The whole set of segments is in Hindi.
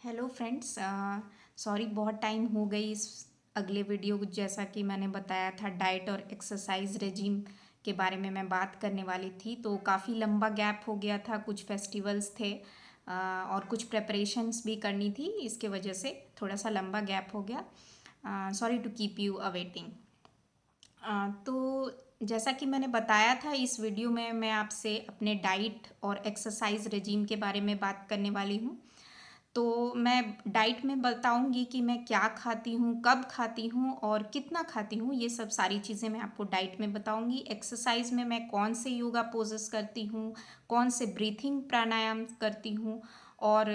Hello friends. सॉरी बहुत टाइम हो गई इस अगले वीडियो जैसा कि मैंने बताया था डाइट और एक्सरसाइज रेजिम के बारे में मैं बात करने वाली थी। तो काफ़ी लंबा गैप हो गया था, कुछ फेस्टिवल्स थे और कुछ प्रेपरेशंस भी करनी थी, इसके वजह से थोड़ा सा लंबा गैप हो गया। Sorry to keep you awaiting. तो जैसा कि मैंने बताया था, इस वीडियो में मैं आपसे अपने डाइट और एक्सरसाइज रेजिम के बारे में बात करने वाली हूँ। तो मैं डाइट में बताऊंगी कि मैं क्या खाती हूँ, कब खाती हूँ और कितना खाती हूँ। ये सब सारी चीज़ें मैं आपको डाइट में बताऊंगी। एक्सरसाइज में मैं कौन से योगा पोजेस करती हूँ, कौन से ब्रीथिंग प्राणायाम करती हूँ और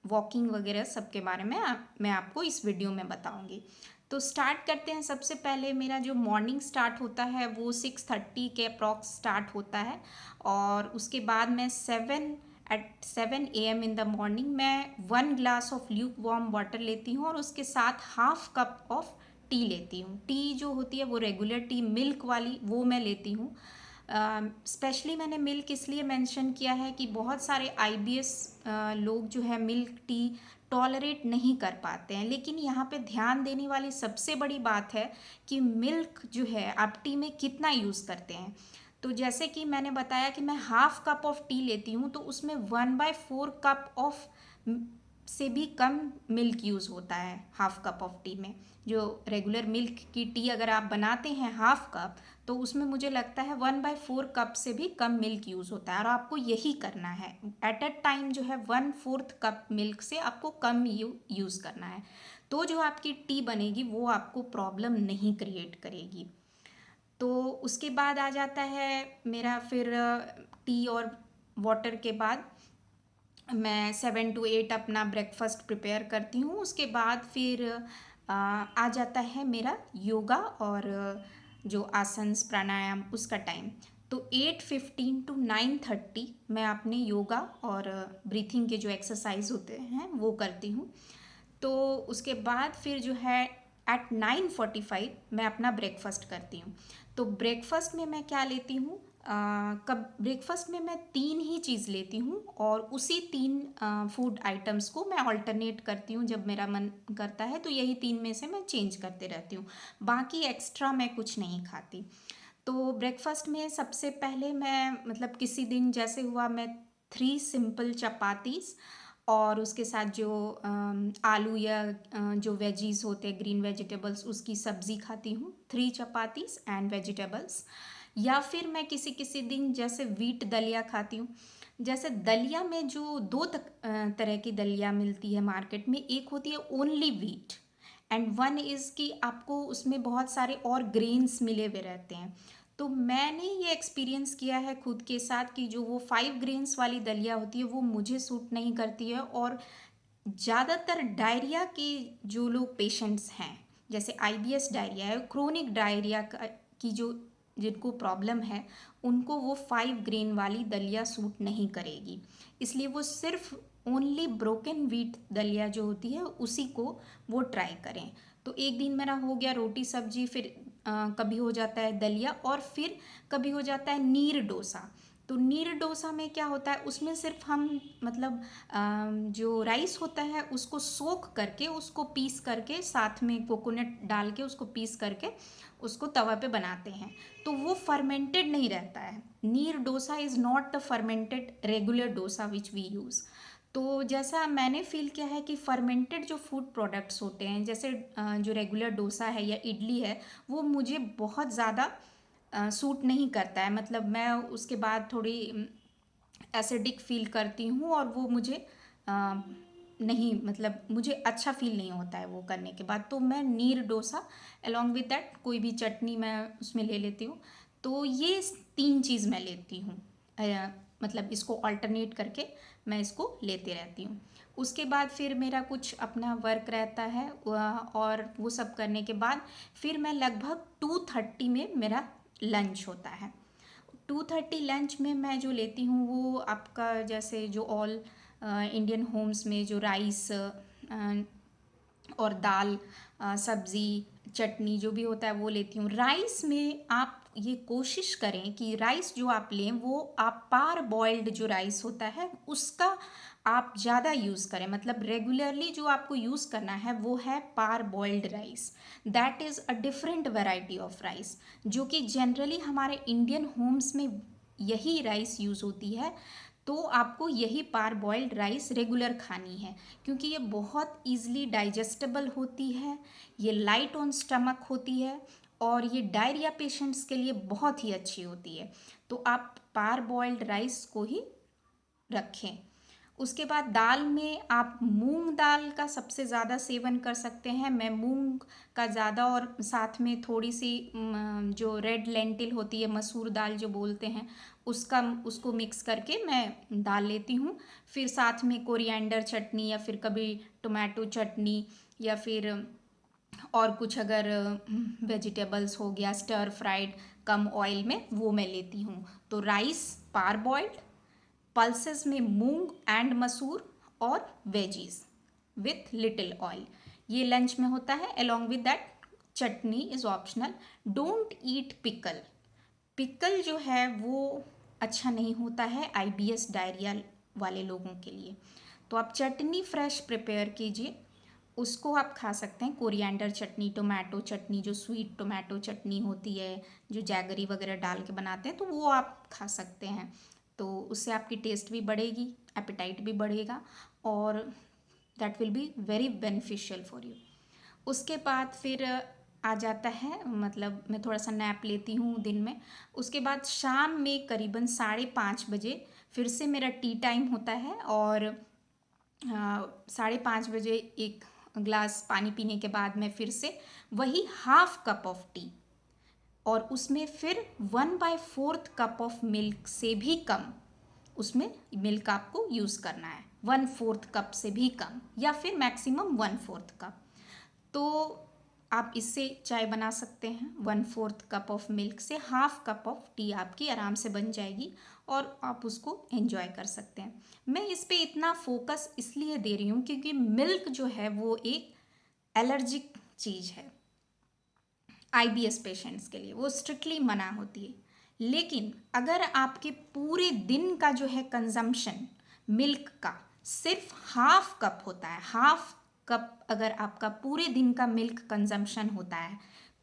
वॉकिंग वगैरह सब के बारे में मैं आपको इस वीडियो में बताऊंगी। तो स्टार्ट करते हैं। सबसे पहले मेरा जो मॉर्निंग स्टार्ट होता है वो 6:30 के अप्रॉक्स स्टार्ट होता है और उसके बाद मैं 7 इन द मॉर्निंग मैं 1 glass of Luke warm water लेती हूँ और उसके साथ हाफ कप ऑफ टी लेती हूँ। टी जो होती है वो रेगुलर टी मिल्क वाली वो मैं लेती हूँ। स्पेशली मैंने मिल्क इसलिए मेंशन किया है कि बहुत सारे आईबीएस लोग जो है मिल्क टी टॉलरेट नहीं कर पाते हैं, लेकिन यहाँ पे ध्यान देने वाली सबसे बड़ी बात है कि मिल्क जो है आप टी में कितना यूज़ करते हैं। तो जैसे कि मैंने बताया कि मैं हाफ कप ऑफ टी लेती हूँ, तो उसमें 1/4 कप ऑफ से भी कम मिल्क यूज़ होता है हाफ कप ऑफ टी में। जो रेगुलर मिल्क की टी अगर आप बनाते हैं हाफ कप, तो उसमें मुझे लगता है 1/4 कप से भी कम मिल्क यूज़ होता है और आपको यही करना है। एट अ टाइम जो है 1/4 कप मिल्क से आपको कम यूज़ करना है, तो जो आपकी टी बनेगी वो आपको प्रॉब्लम नहीं क्रिएट करेगी। तो उसके बाद आ जाता है मेरा फिर टी और वाटर के बाद मैं 7 to 8 अपना ब्रेकफास्ट प्रिपेयर करती हूँ। उसके बाद फिर आ जाता है मेरा योगा और जो आसन्स प्राणायाम उसका टाइम। तो 8:15 to 9:30 मैं अपने योगा और ब्रीथिंग के जो एक्सरसाइज होते हैं वो करती हूँ। तो उसके बाद फिर जो है एट 9:45 मैं अपना ब्रेकफास्ट करती हूँ। तो ब्रेकफास्ट में मैं क्या लेती हूँ, कब ब्रेकफास्ट में मैं 3 ही चीज़ लेती हूँ और उसी 3 फूड आइटम्स को मैं ऑल्टरनेट करती हूँ। जब मेरा मन करता है तो यही 3 में से मैं चेंज करते रहती हूँ, बाकी एक्स्ट्रा मैं कुछ नहीं खाती। तो ब्रेकफास्ट में सबसे पहले मैं मतलब किसी दिन जैसे हुआ, मैं 3 सिंपल चपातीस और उसके साथ जो आलू या जो वेजीज होते हैं ग्रीन वेजिटेबल्स उसकी सब्ज़ी खाती हूँ, 3 चपातीस एंड वेजिटेबल्स। या फिर मैं किसी किसी दिन जैसे वीट दलिया खाती हूँ। जैसे दलिया में जो तरह की दलिया मिलती है मार्केट में, एक होती है only wheat and one is कि आपको उसमें बहुत सारे और ग्रेन्स मिले हुए रहते हैं। तो मैंने ये एक्सपीरियंस किया है खुद के साथ कि जो वो 5 ग्रेन्स वाली दलिया होती है वो मुझे सूट नहीं करती है। और ज़्यादातर डायरिया के जो लोग पेशेंट्स हैं, जैसे आईबीएस डायरिया है, क्रोनिक डायरिया की जो जिनको प्रॉब्लम है, उनको वो 5 ग्रेन वाली दलिया सूट नहीं करेगी। इसलिए वो सिर्फ ओनली ब्रोकन व्हीट दलिया जो होती है उसी को वो ट्राई करें। तो एक दिन मेरा हो गया रोटी सब्जी, फिर कभी हो जाता है दलिया और फिर कभी हो जाता है नीर डोसा। तो नीर डोसा में क्या होता है, उसमें सिर्फ हम मतलब जो राइस होता है उसको सोख करके उसको पीस करके साथ में कोकोनट डाल के उसको पीस करके उसको तवा पे बनाते हैं। तो वो फर्मेंटेड नहीं रहता है। Neer dosa is not the fermented regular dosa which we use. तो जैसा मैंने फील किया है कि फर्मेंटेड जो फूड प्रोडक्ट्स होते हैं, जैसे जो रेगुलर डोसा है या इडली है, वो मुझे बहुत ज़्यादा सूट नहीं करता है। मतलब मैं उसके बाद थोड़ी एसिडिक फील करती हूँ और वो मुझे नहीं, मतलब मुझे अच्छा फील नहीं होता है वो करने के बाद। तो मैं नीर डोसा अलॉन्ग विद दैट कोई भी चटनी मैं उसमें ले लेती हूँ। तो ये 3 चीज़ मैं लेती हूँ, मतलब इसको अल्टरनेट करके मैं इसको लेते रहती हूँ। उसके बाद फिर मेरा कुछ अपना वर्क रहता है और वो सब करने के बाद फिर मैं लगभग 2:30 में मेरा लंच होता है। 2:30 लंच में मैं जो लेती हूँ वो आपका जैसे जो ऑल इंडियन होम्स में जो राइस और दाल, सब्ज़ी, चटनी जो भी होता है वो लेती हूँ। राइस में आप ये कोशिश करें कि राइस जो आप लें वो आप पार बॉइल्ड जो राइस होता है उसका आप ज़्यादा यूज़ करें। मतलब रेगुलरली जो आपको यूज़ करना है वो है parboiled rice. That is a different variety of rice, जो कि जनरली हमारे इंडियन होम्स में यही राइस यूज़ होती है। तो आपको यही पार बॉइल्ड राइस रेगुलर खानी है, क्योंकि ये बहुत ईजिली डाइजेस्टेबल होती है, ये लाइट ऑन स्टमक होती है और ये डायरिया पेशेंट्स के लिए बहुत ही अच्छी होती है। तो आप पार बॉइल्ड राइस को ही रखें। उसके बाद दाल में आप मूंग दाल का सबसे ज़्यादा सेवन कर सकते हैं। मैं मूंग का ज़्यादा और साथ में थोड़ी सी जो रेड लेंटिल होती है, मसूर दाल जो बोलते हैं, उसको मिक्स करके मैं दाल लेती हूँ। फिर साथ में कोरिएंडर चटनी या फिर कभी टोमेटो चटनी या फिर और कुछ अगर वेजिटेबल्स हो गया स्टर फ्राइड कम ऑयल में, वो मैं लेती हूँ। तो राइस पार बॉइल्ड, पल्सेस में मूंग एंड मसूर और वेजीज विथ लिटिल ऑयल, ये लंच में होता है। Along with that chutney is optional. Don't eat pickle. Pickle जो है वो अच्छा नहीं होता है आईबीएस डायरिया वाले लोगों के लिए। तो आप चटनी फ्रेश प्रिपेयर कीजिए, उसको आप खा सकते हैं। कोरिएंडर चटनी, टोमेटो चटनी, जो स्वीट टोमेटो चटनी होती है जो जैगरी वगैरह डाल के बनाते हैं, तो वो आप खा सकते हैं। तो उससे आपकी टेस्ट भी बढ़ेगी, एपेटाइट भी बढ़ेगा और that will be very beneficial for you. उसके बाद फिर आ जाता है, मतलब मैं थोड़ा सा नैप लेती हूँ दिन में। उसके बाद शाम में करीबन 5:30 बजे फिर से मेरा टी टाइम होता है और 5:30 बजे एक ग्लास पानी पीने के बाद मैं फिर से वही हाफ कप ऑफ टी और उसमें फिर 1/4 कप ऑफ मिल्क से भी कम, उसमें मिल्क आपको यूज़ करना है 1/4 कप से भी कम या फिर मैक्सिमम 1/4 कप। तो आप इससे चाय बना सकते हैं। 1/4 कप ऑफ मिल्क से हाफ कप ऑफ टी आपकी आराम से बन जाएगी और आप उसको एंजॉय कर सकते हैं। मैं इस पे इतना फोकस इसलिए दे रही हूँ क्योंकि मिल्क जो है वो एक एलर्जिक चीज़ है आईबीएस पेशेंट्स के लिए, वो स्ट्रिक्टली मना होती है। लेकिन अगर आपके पूरे दिन का जो है कंजम्पशन मिल्क का सिर्फ हाफ कप होता है, हाफ कप अगर आपका पूरे दिन का मिल्क कंजम्पशन होता है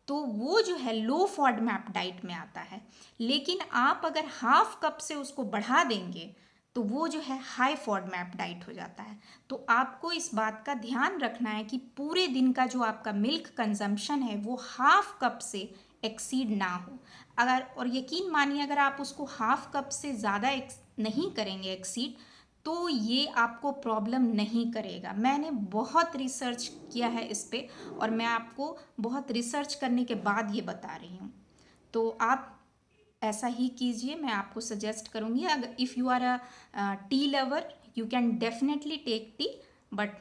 तो वो जो है लो फॉडमैप डाइट में आता है। लेकिन आप अगर हाफ कप से उसको बढ़ा देंगे तो वो जो है हाई फॉडमैप डाइट हो जाता है। तो आपको इस बात का ध्यान रखना है कि पूरे दिन का जो आपका मिल्क कंजम्पशन है वो हाफ कप से एक्सीड ना हो। अगर, और यकीन मानिए, अगर आप उसको हाफ कप से ज़्यादा नहीं करेंगे एक्सीड, तो ये आपको प्रॉब्लम नहीं करेगा। मैंने बहुत रिसर्च किया है इस पे और मैं आपको बहुत रिसर्च करने के बाद ये बता रही हूँ। तो आप ऐसा ही कीजिए, मैं आपको सजेस्ट करूँगी। अगर if you are a tea lover you can definitely take tea, but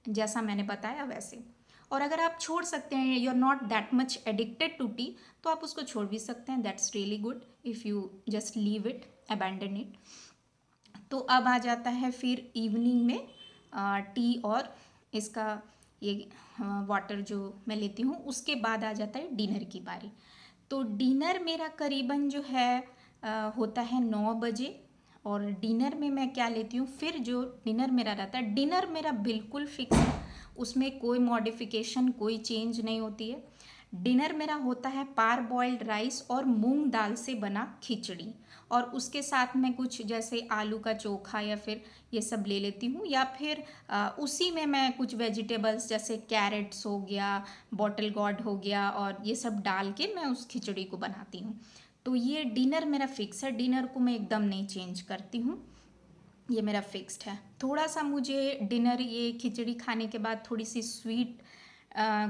जैसा मैंने बताया वैसे। और अगर आप छोड़ सकते हैं, you are not that much addicted to tea, तो आप उसको छोड़ भी सकते हैं। That's really good if you just leave it, abandon it. तो अब आ जाता है फिर इवनिंग में टी और इसका ये वाटर जो मैं लेती हूँ, उसके बाद आ जाता है डिनर की बारी। तो डिनर मेरा करीबन जो है होता है 9 बजे। और डिनर में मैं क्या लेती हूँ, फिर जो डिनर मेरा रहता है, डिनर मेरा बिल्कुल फिक्स है, उसमें कोई मॉडिफिकेशन कोई चेंज नहीं होती है। डिनर मेरा होता है पार बॉइल्ड राइस और मूंग दाल से बना खिचड़ी, और उसके साथ में कुछ जैसे आलू का चोखा या फिर ये सब ले लेती हूँ, या फिर उसी में मैं कुछ वेजिटेबल्स जैसे कैरेट्स हो गया, बॉटल गॉर्ड हो गया, और ये सब डाल के मैं उस खिचड़ी को बनाती हूँ। तो ये डिनर मेरा फिक्स है, डिनर को मैं एकदम नहीं चेंज करती हूँ, ये मेरा फिक्स्ड है। थोड़ा सा मुझे डिनर ये खिचड़ी खाने के बाद थोड़ी सी स्वीट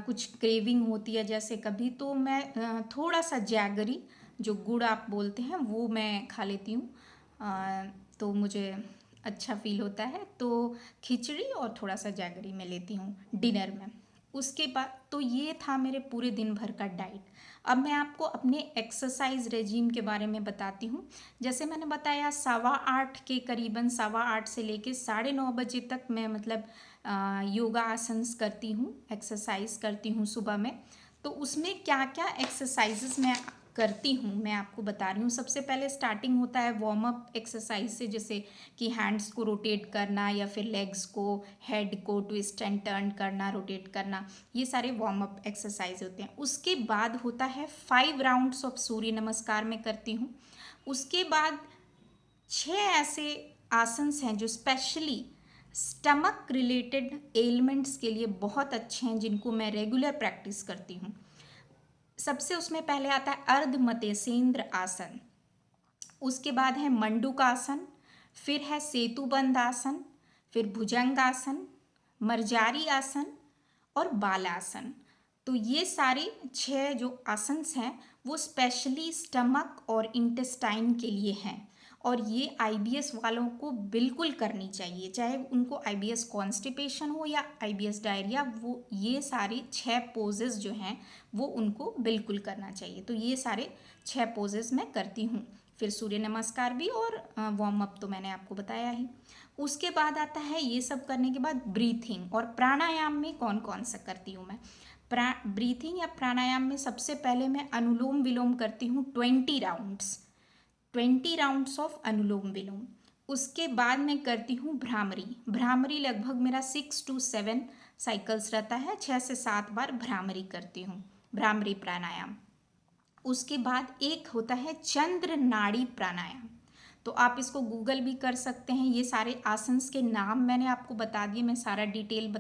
कुछ क्रेविंग होती है जैसे कभी, तो मैं थोड़ा सा जैगरी जो गुड़ आप बोलते हैं वो मैं खा लेती हूँ। तो मुझे अच्छा फील होता है, तो खिचड़ी और थोड़ा सा जैगरी मैं लेती हूँ डिनर में। उसके बाद तो ये था मेरे पूरे दिन भर का डाइट। अब मैं आपको अपने एक्सरसाइज रेजीम के बारे में बताती हूँ। जैसे मैंने बताया 8:15 के करीबन, 8:15 से लेके 9:30 बजे तक मैं मतलब योगा आसन्स करती हूँ, एक्सरसाइज करती हूँ सुबह में। तो उसमें क्या क्या एक्सरसाइजेस मैं करती हूँ मैं आपको बता रही हूँ। सबसे पहले स्टार्टिंग होता है वार्म अप एक्सरसाइज से, जैसे कि हैंड्स को रोटेट करना या फिर लेग्स को, हेड को ट्विस्ट एंड टर्न करना, रोटेट करना, ये सारे वार्म अप एक्सरसाइज होते हैं। उसके बाद होता है 5 राउंड्स ऑफ सूर्य नमस्कार मैं करती हूँ। उसके बाद 6 ऐसे आसन्स हैं जो स्पेशली स्टमक रिलेटेड एलिमेंट्स के लिए बहुत अच्छे हैं, जिनको मैं रेगुलर प्रैक्टिस करती हूँ। सबसे उसमें पहले आता है अर्ध मत्स्येंद्र आसन, उसके बाद है मंडूकासन, फिर है सेतुबंध आसन, फिर भुजंगासन, मर्जारी आसन और बालासन। तो ये सारे 6 जो आसन्स हैं वो स्पेशली स्टमक और इंटेस्टाइन के लिए हैं, और ये आईबीएस वालों को बिल्कुल करनी चाहिए, चाहे उनको आईबीएस कॉन्स्टिपेशन हो या आईबीएस डायरिया, वो ये सारे 6 पोजेस जो हैं वो उनको बिल्कुल करना चाहिए। तो ये सारे 6 पोजेस मैं करती हूँ। फिर सूर्य नमस्कार भी, और वार्म अप तो मैंने आपको बताया ही। उसके बाद आता है, ये सब करने के बाद ब्रीथिंग और प्राणायाम में कौन कौन सा करती हूँ मैं। ब्रीथिंग या प्राणायाम में सबसे पहले मैं अनुलोम विलोम करती हूँ 20 राउंड्स ऑफ अनुलोम विलोम। उसके बाद मैं करती हूँ भ्रामरी। भ्रामरी लगभग मेरा 6 to 7 साइकिल्स रहता है, 6 से 7 बार भ्रामरी करती हूँ, भ्रामरी प्राणायाम। उसके बाद एक होता है चंद्र नाड़ी प्राणायाम, तो आप इसको गूगल भी कर सकते हैं। ये सारे आसन्स के नाम मैंने आपको बता दिए, मैं सारा डिटेल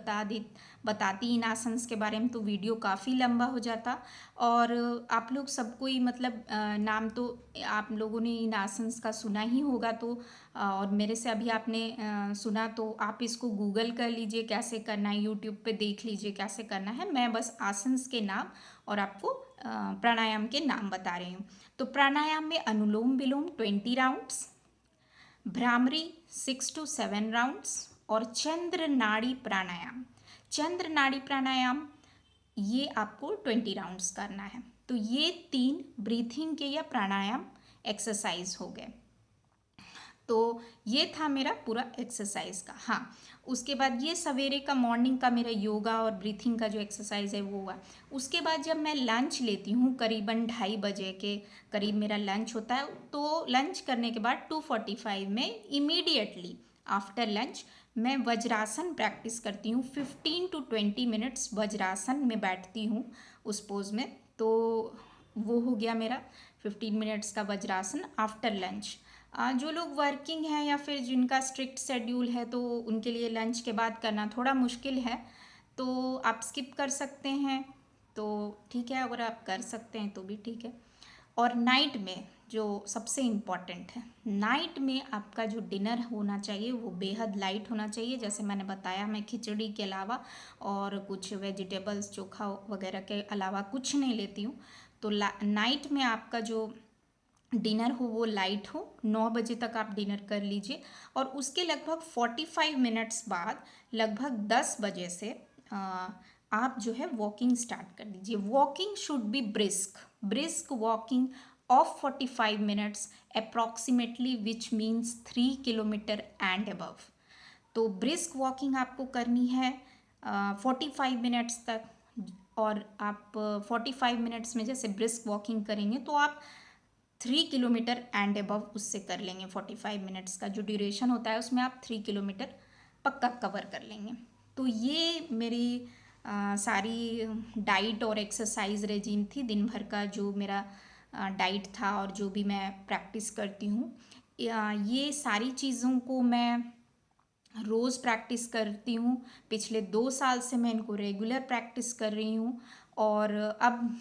बताती इन आसन्स के बारे में तो वीडियो काफ़ी लंबा हो जाता, और आप लोग सबको ही मतलब नाम तो आप लोगों ने इन आसन्स का सुना ही होगा, तो और मेरे से अभी आपने सुना, तो आप इसको गूगल कर लीजिए कैसे करना है, यूट्यूब पे देख लीजिए कैसे करना है। मैं बस आसन्स के नाम और आपको प्राणायाम के नाम बता रही हूँ। तो प्राणायाम में अनुलोम विलोम 20 राउंड्स, भ्रामरी 6 to 7 राउंड्स, और चंद्र नाड़ी प्राणायाम। चंद्र नाड़ी प्राणायाम ये आपको 20 राउंड्स करना है। तो ये 3 ब्रीथिंग के या प्राणायाम एक्सरसाइज हो गए। तो ये था मेरा पूरा एक्सरसाइज का। हाँ, उसके बाद ये सवेरे का मॉर्निंग का मेरा योगा और ब्रीथिंग का जो एक्सरसाइज है वो हुआ। उसके बाद जब मैं लंच लेती हूँ, करीबन 2:30 के करीब मेरा लंच होता है, तो लंच करने के बाद 2:45 में इमीडिएटली आफ्टर लंच मैं वज्रासन प्रैक्टिस करती हूँ। 15 to 20 मिनट्स वज्रासन में बैठती हूँ उस पोज में। तो वो हो गया मेरा 15 मिनट्स का वज्रासन आफ्टर लंच। जो लोग वर्किंग हैं या फिर जिनका स्ट्रिक्ट शेड्यूल है, तो उनके लिए लंच के बाद करना थोड़ा मुश्किल है, तो आप स्किप कर सकते हैं, तो ठीक है, अगर आप कर सकते हैं तो भी ठीक है। और नाइट में जो सबसे इम्पॉर्टेंट है, नाइट में आपका जो डिनर होना चाहिए वो बेहद लाइट होना चाहिए। जैसे मैंने बताया, मैं खिचड़ी के अलावा और कुछ वेजिटेबल्स, चोखा वगैरह के अलावा कुछ नहीं लेती हूँ। तो नाइट में आपका जो डिनर हो वो लाइट हो। 9 बजे तक आप डिनर कर लीजिए, और उसके लगभग 45 मिनट्स बाद लगभग 10 बजे से आप जो है वॉकिंग स्टार्ट कर दीजिए। Walking should be brisk walking of 45 minutes approximately, which means 3 kilometre and above. तो ब्रिस्क वॉकिंग आपको करनी है 45 मिनट्स तक, और आप 45 मिनट्स में जैसे ब्रिस्क वॉकिंग करेंगे तो आप 3 किलोमीटर एंड अबव उससे कर लेंगे। 45 मिनट्स का जो ड्यूरेशन होता है उसमें आप 3 किलोमीटर पक्का कवर कर लेंगे। तो ये मेरी सारी डाइट और एक्सरसाइज रेजिम थी, दिन भर का जो मेरा डाइट था और जो भी मैं प्रैक्टिस करती हूँ। ये सारी चीज़ों को मैं रोज़ प्रैक्टिस करती हूँ। पिछले 2 साल से मैं इनको रेगुलर प्रैक्टिस कर रही हूँ, और अब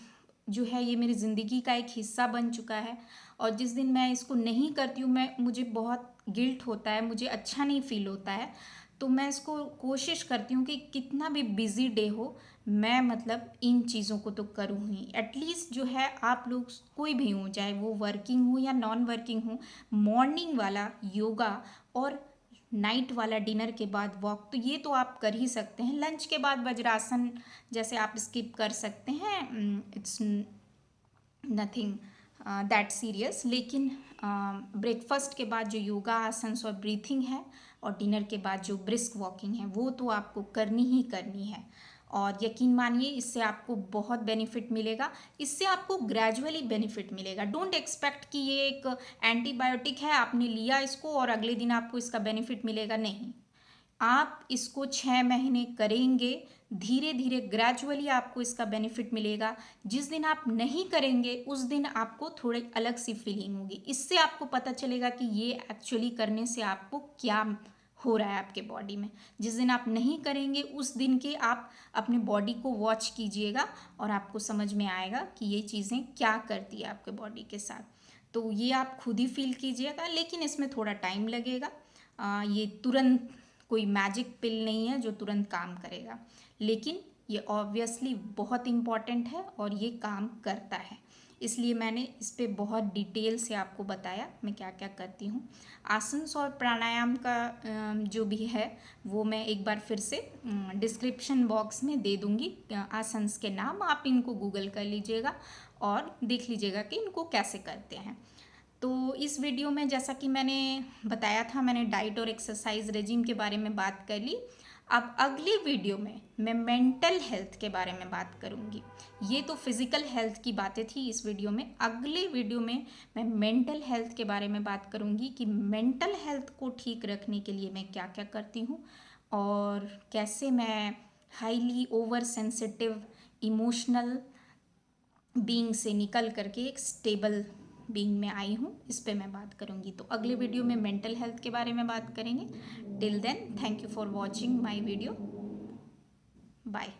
जो है ये मेरी ज़िंदगी का एक हिस्सा बन चुका है। और जिस दिन मैं इसको नहीं करती हूँ, मुझे बहुत गिल्ट होता है, मुझे अच्छा नहीं फील होता है। तो मैं इसको कोशिश करती हूँ कि कितना भी बिज़ी डे हो, मैं मतलब इन चीज़ों को तो करूँ ही। एटलीस्ट जो है आप लोग कोई भी हो, चाहे वो वर्किंग हो या नॉन वर्किंग हो, मॉर्निंग वाला योगा और नाइट वाला डिनर के बाद वॉक, तो ये तो आप कर ही सकते हैं। लंच के बाद वज्रासन जैसे आप स्किप कर सकते हैं, इट्स नथिंग दैट सीरियस। लेकिन ब्रेकफास्ट के बाद जो योगा आसन्स और ब्रीथिंग है, और डिनर के बाद जो ब्रिस्क वॉकिंग है, वो तो आपको करनी ही करनी है। और यकीन मानिए इससे आपको बहुत बेनिफिट मिलेगा। इससे आपको ग्रेजुअली बेनिफिट मिलेगा। डोंट एक्सपेक्ट कि ये एक एंटीबायोटिक है, आपने लिया इसको और अगले दिन आपको इसका बेनिफिट मिलेगा, नहीं। आप इसको 6 महीने करेंगे, धीरे धीरे ग्रेजुअली आपको इसका बेनिफिट मिलेगा। जिस दिन आप नहीं करेंगे उस दिन आपको थोड़ी अलग सी फीलिंग होगी। इससे आपको पता चलेगा कि ये एक्चुअली करने से आपको क्या हो रहा है आपके बॉडी में। जिस दिन आप नहीं करेंगे उस दिन के आप अपने बॉडी को वॉच कीजिएगा और आपको समझ में आएगा कि ये चीज़ें क्या करती है आपके बॉडी के साथ। तो ये आप खुद ही फील कीजिएगा, लेकिन इसमें थोड़ा टाइम लगेगा। ये तुरंत कोई मैजिक पिल नहीं है जो तुरंत काम करेगा, लेकिन ये ऑब्वियसली बहुत इम्पॉर्टेंट है और ये काम करता है। इसलिए मैंने इस पर बहुत डिटेल से आपको बताया मैं क्या क्या करती हूँ। आसन्स और प्राणायाम का जो भी है वो मैं एक बार फिर से डिस्क्रिप्शन बॉक्स में दे दूँगी। आसन्स के नाम आप इनको गूगल कर लीजिएगा और देख लीजिएगा कि इनको कैसे करते हैं। तो इस वीडियो में जैसा कि मैंने बताया था, मैंने डाइट और एक्सरसाइज रेजिम के बारे में बात कर ली। अब अगली वीडियो में मैं मेंटल हेल्थ के बारे में बात करूंगी। ये तो फिज़िकल हेल्थ की बातें थी इस वीडियो में। अगले वीडियो में मैं मेंटल हेल्थ के बारे में बात करूंगी कि मेंटल हेल्थ को ठीक रखने के लिए मैं क्या क्या करती हूँ और कैसे मैं highly over sensitive emotional being से निकल करके एक स्टेबल बीइंग में आई हूँ। इस पे मैं बात करूँगी। तो अगले वीडियो में मेंटल हेल्थ के बारे में बात करेंगे। Till then thank you for watching my video. Bye.